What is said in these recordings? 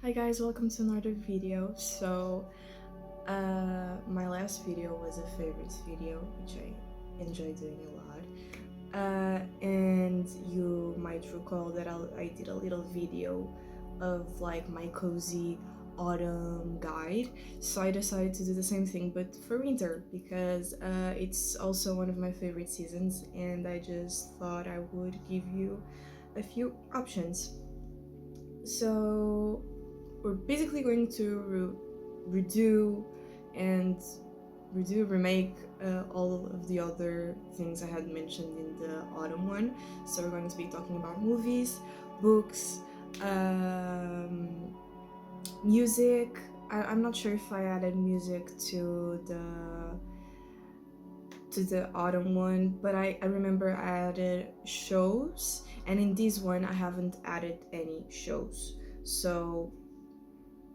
Hi guys, welcome to another video. My last video was a favorites video, which I enjoy doing a lot. And you might recall that I did a little video of like my cozy autumn guide. So I decided to do the same thing, but for winter, because it's also one of my favorite seasons, and I just thought I would give you a few options. So we're basically going to redo and remake all of the other things I had mentioned in the autumn one. So we're going to be talking about movies, books, music. I'm not sure if I added music to the autumn one, but I remember I added shows, and in this one I haven't added any shows. So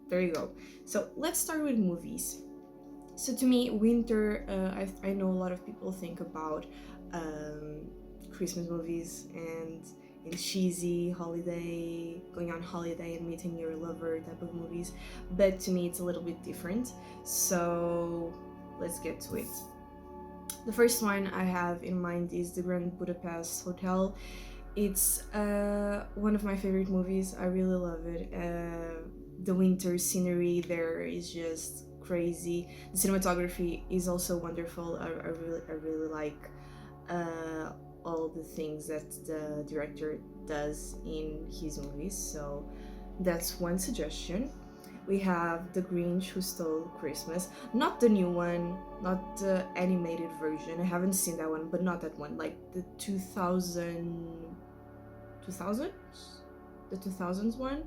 there you go. So let's start with movies. So to me, winter, I know a lot of people think about Christmas movies and cheesy holiday, going on holiday and meeting your lover type of movies, but to me it's a little bit different. So let's get to it. The first one I have in mind is the Grand Budapest Hotel. It's one of my favorite movies. I really love it. The winter scenery there is just crazy. The cinematography is also wonderful. I really like all the things that the director does in his movies. So that's one suggestion. We have The Grinch Who Stole Christmas. Not the new one, not the animated version. I haven't seen that one, but not that one. Like the 2000s? The 2000s one?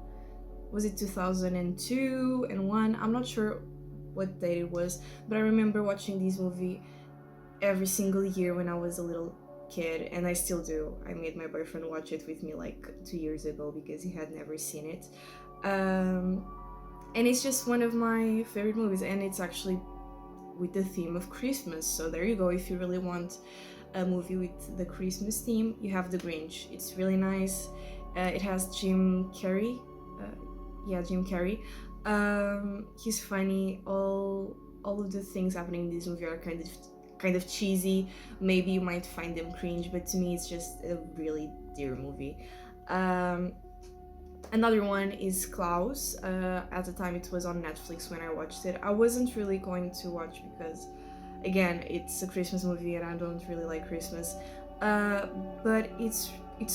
Was it 2002 and 1? I'm not sure what date it was, but I remember watching this movie every single year when I was a little kid, and I still do. I made my boyfriend watch it with me like 2 years ago because he had never seen it. And it's just one of my favorite movies, and it's actually with the theme of Christmas. So there you go. If you really want a movie with the Christmas theme, you have The Grinch. It's really nice. It has Jim Carrey. Jim Carrey. He's funny. All of the things happening in this movie are kind of cheesy. Maybe you might find them cringe, but to me it's just a really dear movie. Another one is Klaus. At the time it was on Netflix when I watched it. I wasn't really going to watch because, again, it's a Christmas movie and I don't really like Christmas. But it's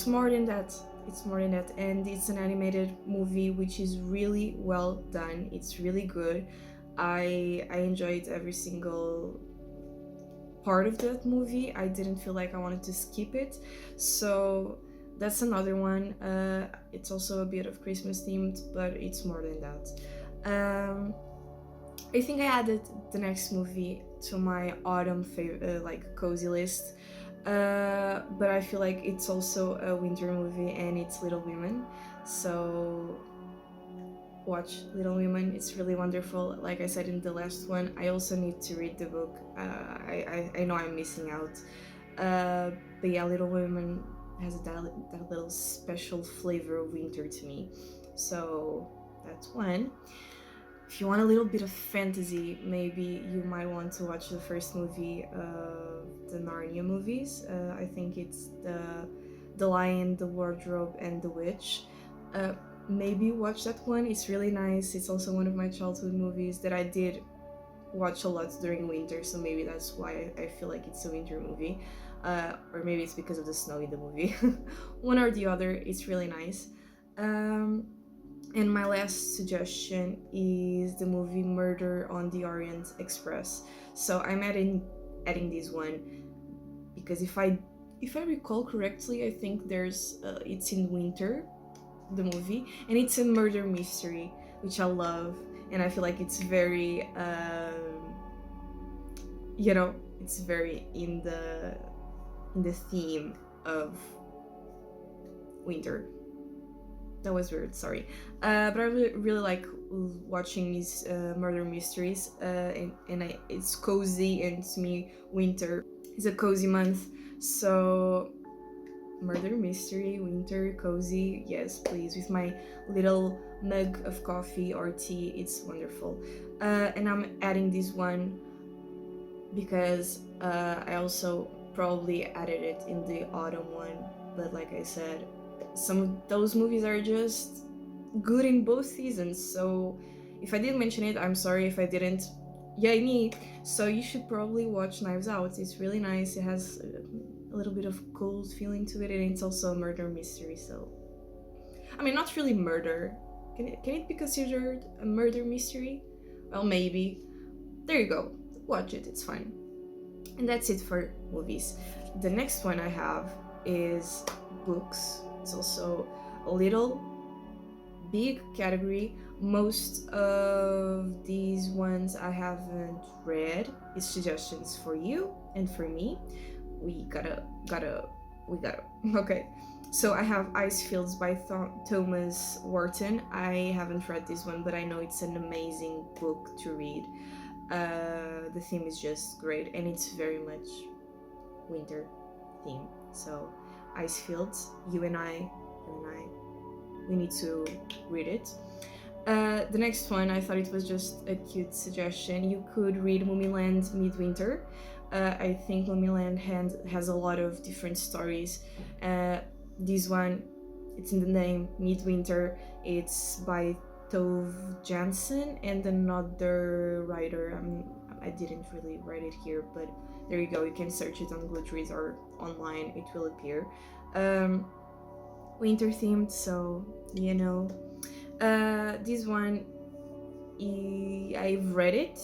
more than that. It's more than that, and it's an animated movie which is really well done. It's really good. I enjoyed every single part of that movie. I didn't feel like I wanted to skip it. So that's another one. It's also a bit of Christmas themed, but it's more than that. I think I added the next movie to my autumn like cozy list. But I feel like it's also a winter movie, and it's Little Women. So watch Little Women. It's really wonderful. Like I said in the last one, I also need to read the book. I know I'm missing out. But yeah, Little Women has that little special flavor of winter to me. So that's one. If you want a little bit of fantasy, maybe you might want to watch the first movie of the Narnia movies. I think it's the Lion, the Wardrobe, and the Witch. Maybe watch that one. It's really nice. It's also one of my childhood movies that I did watch a lot during winter, so maybe that's why I feel like it's a winter movie. Or maybe it's because of the snow in the movie. One or the other. It's really nice. And my last suggestion is the movie Murder on the Orient Express. So I'm adding this one because if I recall correctly, I think it's in winter, the movie, and it's a murder mystery, which I love, and I feel like it's very it's very in the theme of winter. That was weird, sorry. But I really like watching these murder mysteries, and it's cozy, and to me, winter is a cozy month. So murder mystery, winter, cozy. Yes, please, with my little mug of coffee or tea. It's wonderful. And I'm adding this one because I also probably added it in the autumn one. But like I said, some of those movies are just good in both seasons. So if I didn't mention it, I'm sorry if I didn't. Yay me! So you should probably watch Knives Out. It's really nice. It has a little bit of cold feeling to it, and it's also a murder mystery. So, I mean, not really murder. Can it be considered a murder mystery? Well, maybe. There you go. Watch it. It's fine. And that's it for movies. The next one I have is books. It's also a little big category. Most of these ones I haven't read. It's suggestions for you and for me. We gotta. Okay. So I have Ice Fields by Thomas Wharton. I haven't read this one, but I know it's an amazing book to read. The theme is just great, and it's very much winter theme. So Ice Fields, you and I, we need to read it. The next one, I thought it was just a cute suggestion. You could read Mumiland Midwinter. I think Mumiland has a lot of different stories. This one, it's in the name, Midwinter. It's by Tove Jansson and another writer. I didn't really write it here, but there you go. You can search it on Goodreads or online. It will appear. Winter themed, so you know. This one, I've read it,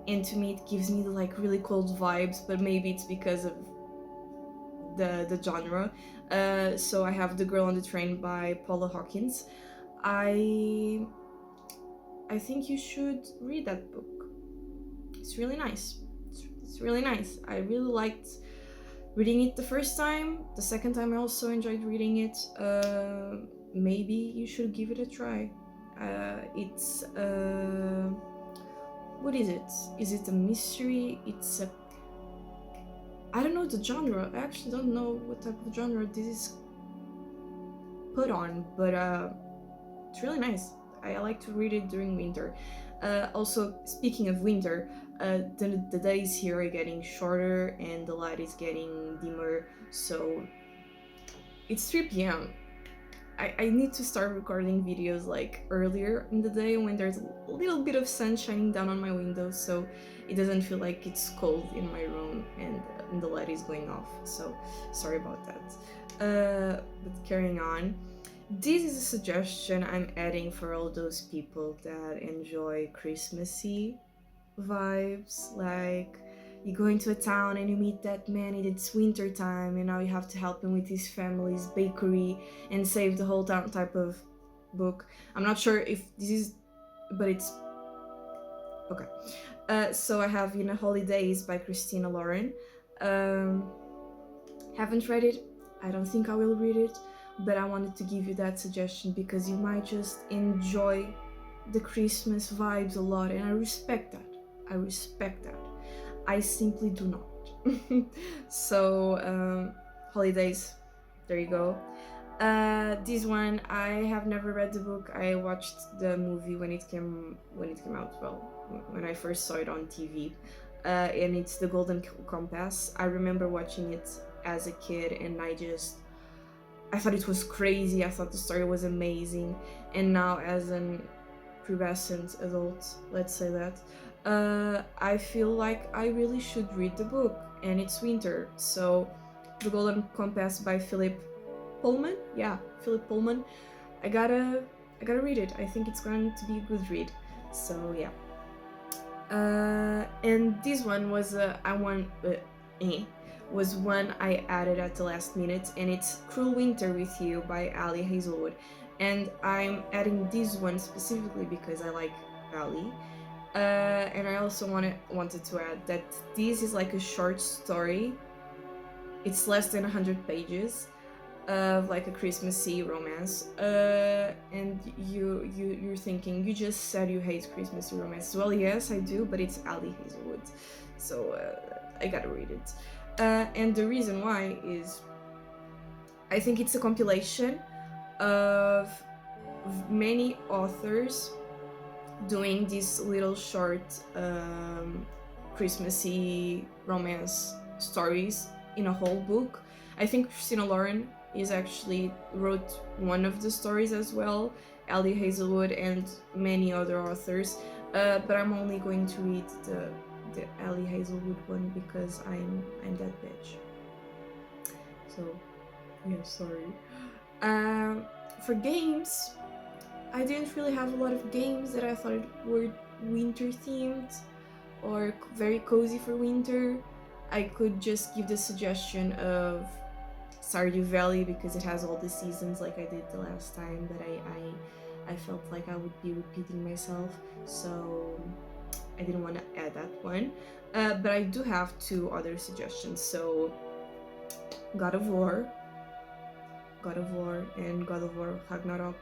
and to me it gives me like really cold vibes, but maybe it's because of the genre. So I have The Girl on the Train by Paula Hawkins. I think you should read that book. It's really nice. It's really nice. I really liked reading it the first time. The second time I also enjoyed reading it. Maybe you should give it a try. It's what is it? Is it a mystery? It's a, I don't know the genre. I actually don't know what type of genre this is put on, but it's really nice. I like to read it during winter. Also, speaking of winter, the days here are getting shorter and the light is getting dimmer, so it's 3 p.m. I need to start recording videos like earlier in the day when there's a little bit of sun shining down on my window, so it doesn't feel like it's cold in my room and the light is going off. So sorry about that. But carrying on, this is a suggestion I'm adding for all those people that enjoy Christmassy vibes, like you go into a town and you meet that man and it's winter time and now you have to help him with his family's bakery and save the whole town type of book. I'm not sure if this is, but it's okay. So I have Holidays by Christina Lauren. Haven't read it. I don't think I will read it, but I wanted to give you that suggestion because you might just enjoy the Christmas vibes a lot, and I respect that. I simply do not. So, Holidays, there you go. This one, I have never read the book. I watched the movie when it came out. Well, when I first saw it on TV, and it's The Golden Compass. I remember watching it as a kid, and I thought it was crazy. I thought the story was amazing, and now as an pubescent adult, let's say that, I feel like I really should read the book, and it's winter, so The Golden Compass by Philip Pullman. Yeah, Philip Pullman. I gotta read it. I think it's going to be a good read. So yeah. And this one was was one I added at the last minute, and it's Cruel Winter with You by Ali Hazelwood. And I'm adding this one specifically because I like Ali. And I also wanted to add that this is like a short story. It's less than 100 pages of like a Christmassy romance. And you're thinking, you just said you hate Christmassy romance. Well, yes, I do, but it's Ali Hazelwood, so I gotta read it. And the reason why is I think it's a compilation of many authors doing these little short Christmassy romance stories in a whole book. I think Christina Lauren is actually wrote one of the stories as well, Ali Hazelwood and many other authors. But I'm only going to read the Ali Hazelwood one because I'm that bitch. So yeah, sorry. For games, I didn't really have a lot of games that I thought were winter themed or very cozy for winter. I could just give the suggestion of Stardew Valley because it has all the seasons like I did the last time, but I felt like I would be repeating myself, so I didn't want to add that one. But I do have two other suggestions. So God of War and God of War Ragnarok.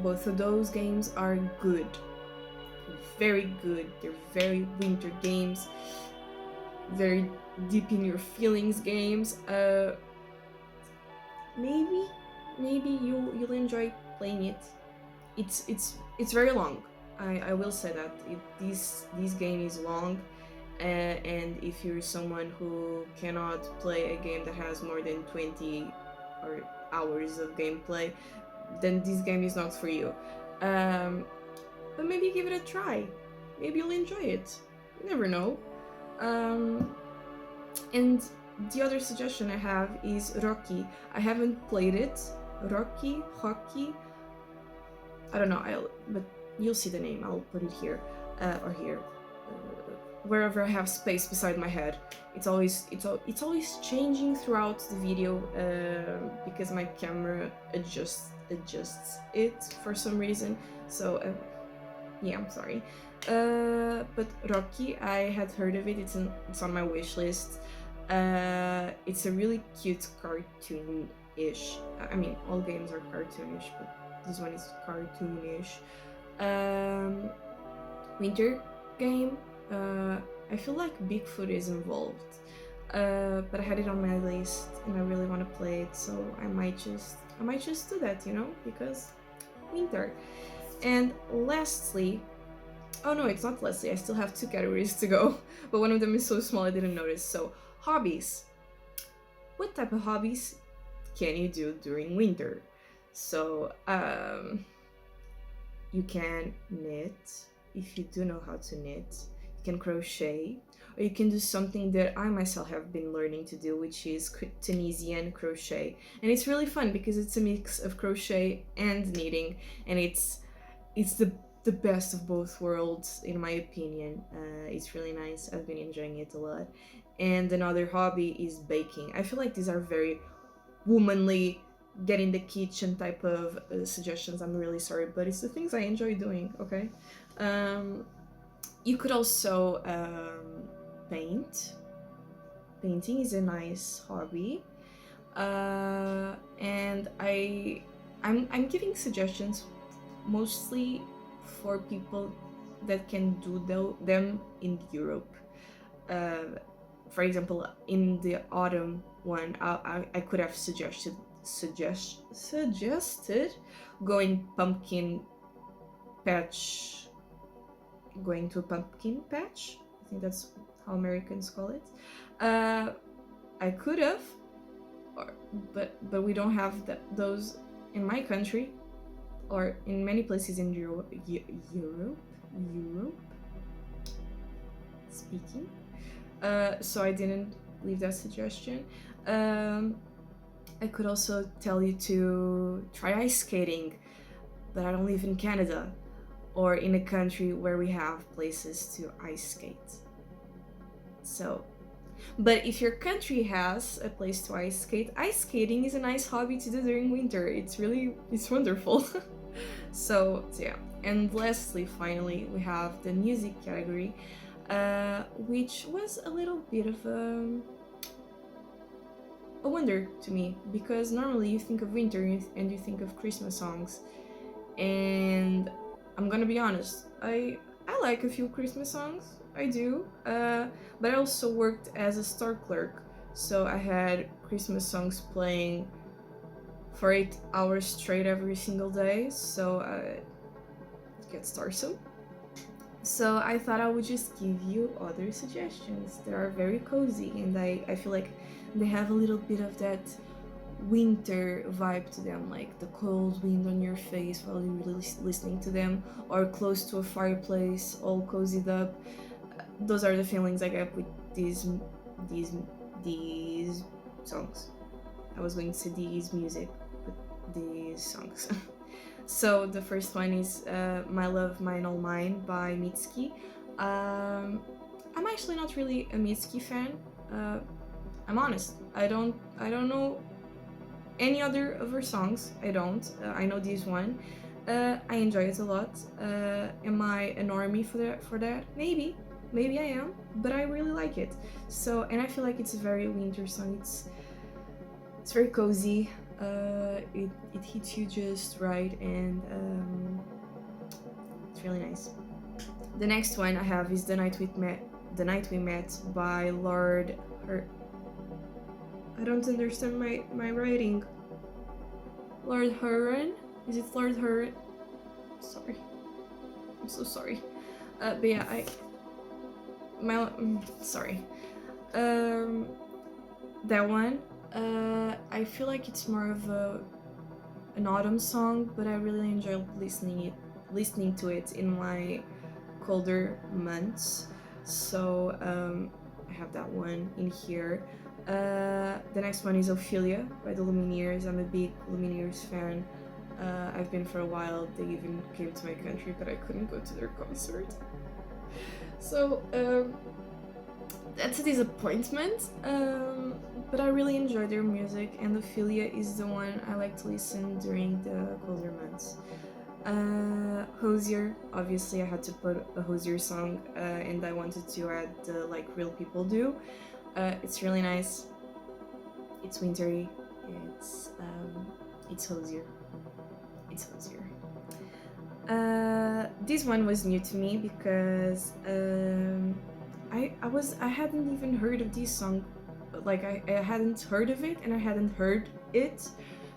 Both of those games are good. Very good. They're very winter games. Very deep in your feelings games. Maybe you'll enjoy playing it. It's very long. I will say that this game is long, and if you're someone who cannot play a game that has more than 20 or hours of gameplay, then this game is not for you. But maybe give it a try. Maybe you'll enjoy it. You never know. And the other suggestion I have is Rocky. I haven't played it. Rocky. I don't know. But you'll see the name. I'll put it here or here, wherever I have space beside my head. It's always changing throughout the video because my camera adjusts it for some reason. So yeah, I'm sorry. But Rocky, I had heard of it. It's on my wish list. It's a really cute cartoon-ish. I mean, all games are cartoonish, but this one is cartoonish. Winter game. I feel like Bigfoot is involved, but I had it on my list and I really want to play it, so I might just do that, because winter. And lastly, oh no, it's not lastly, I still have two categories to go, but one of them is so small I didn't notice. So hobbies. What type of hobbies can you do during winter? So you can knit if you do know how to knit. You can crochet, or you can do something that I myself have been learning to do, which is Tunisian crochet. And it's really fun because it's a mix of crochet and knitting, and it's the best of both worlds in my opinion. It's really nice. I've been enjoying it a lot. And another hobby is baking. I feel like these are very womanly, get in the kitchen type of suggestions. I'm really sorry, but it's the things I enjoy doing. Okay. You could also paint. Painting is a nice hobby, and I'm giving suggestions mostly for people that can do them in Europe. For example, in the autumn one, I could have suggested going to a pumpkin patch. I think that's how Americans call it. I could have, but we don't have those in my country, or in many places in Europe speaking. So I didn't leave that suggestion. I could also tell you to try ice skating, but I don't live in Canada or in a country where we have places to ice skate. So, but if your country has a place to ice skate, ice skating is a nice hobby to do during winter. It's wonderful. So yeah. And lastly, finally, we have the music category, which was a little bit of a wonder to me, because normally you think of winter and you think of Christmas songs, and I'm gonna be honest, I like a few Christmas songs, I do, but I also worked as a store clerk, so I had Christmas songs playing for 8 hours straight every single day, so it gets tiresome. So I thought I would just give you other suggestions that are very cozy, and I feel like they have a little bit of that winter vibe to them, like the cold wind on your face while you're really listening to them, or close to a fireplace, all cozied up. Those are the feelings I get with these songs. I was going to say these music, but these songs. So the first one is My Love, Mine, All Mine by Mitski. I'm actually not really a Mitski fan. I'm honest. I don't know any other of her songs. I don't. I know this one. I enjoy it a lot. Am I a normie for that? Maybe I am, but I really like it. So, and I feel like it's a very winter song. It's very cozy. It hits you just right, and it's really nice. The next one I have is The Night We Met by Lord Her. I don't understand my writing. Lord Huron? Is it Lord Huron? Sorry. I'm so sorry. But yeah, sorry. That one. I feel like it's more of an autumn song, but I really enjoy listening to it in my colder months. So I have that one in here. The next one is Ophelia by the Lumineers. I'm a big Lumineers fan. I've been for a while. They even came to my country, but I couldn't go to their concert. So that's a disappointment, but I really enjoy their music, and Ophelia is the one I like to listen during the colder months. Hosier, obviously I had to put a Hosier song, and I wanted to add the Like Real People Do. It's really nice. It's wintry. It's Hosier. It's Hosier. This one was new to me because I hadn't even heard of this song. Like I hadn't heard of it, and I hadn't heard it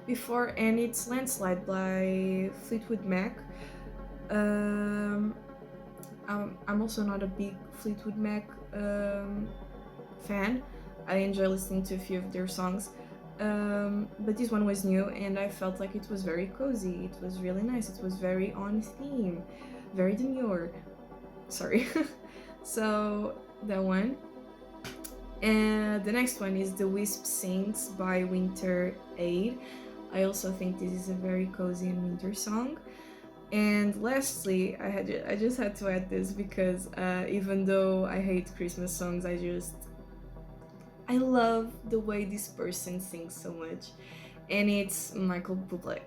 before, and it's Landslide by Fleetwood Mac. I'm also not a big Fleetwood Mac fan. I enjoy listening to a few of their songs, but this one was new, and I felt like it was very cozy. It was really nice. It was very on theme, very demure. Sorry. So that one. And the next one is The Wisp Sings by Winter Aid. I also think this is a very cozy and winter song. And lastly, I just had to add this because even though I hate Christmas songs, I love the way this person sings so much, and it's Michael Bublé.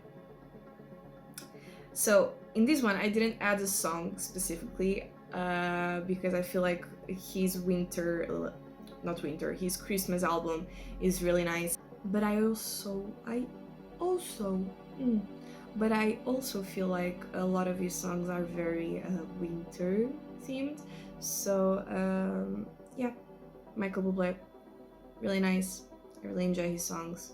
So in this one, I didn't add a song specifically because I feel like his Christmas album is really nice. But I also feel like a lot of his songs are very winter themed. So yeah, Michael Bublé, really nice. I really enjoy his songs.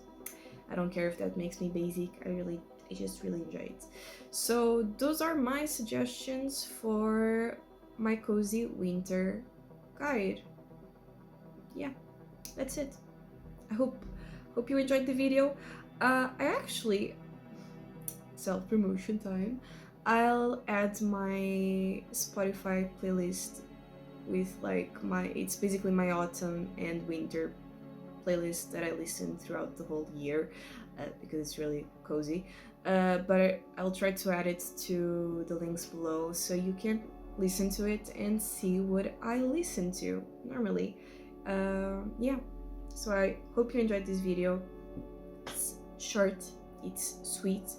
I don't care if that makes me basic. I just really enjoy it. So those are my suggestions for my cozy winter guide. Yeah, that's it. I hope you enjoyed the video. I actually, self-promotion time, I'll add my Spotify playlist with like it's basically my autumn and winter playlist that I listen throughout the whole year because it's really cozy. But I'll try to add it to the links below so you can listen to it and see what I listen to normally. Yeah, so I hope you enjoyed this video. It's short, it's sweet,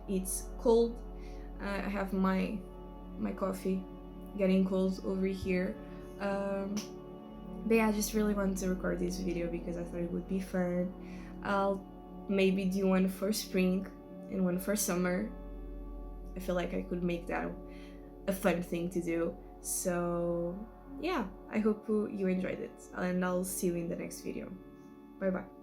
it's cold. I have my coffee getting cold over here. But yeah, I just really wanted to record this video because I thought it would be fun. I'll maybe do one for spring and one for summer. I feel like I could make that a fun thing to do. So yeah, I hope you enjoyed it, and I'll see you in the next video. Bye bye.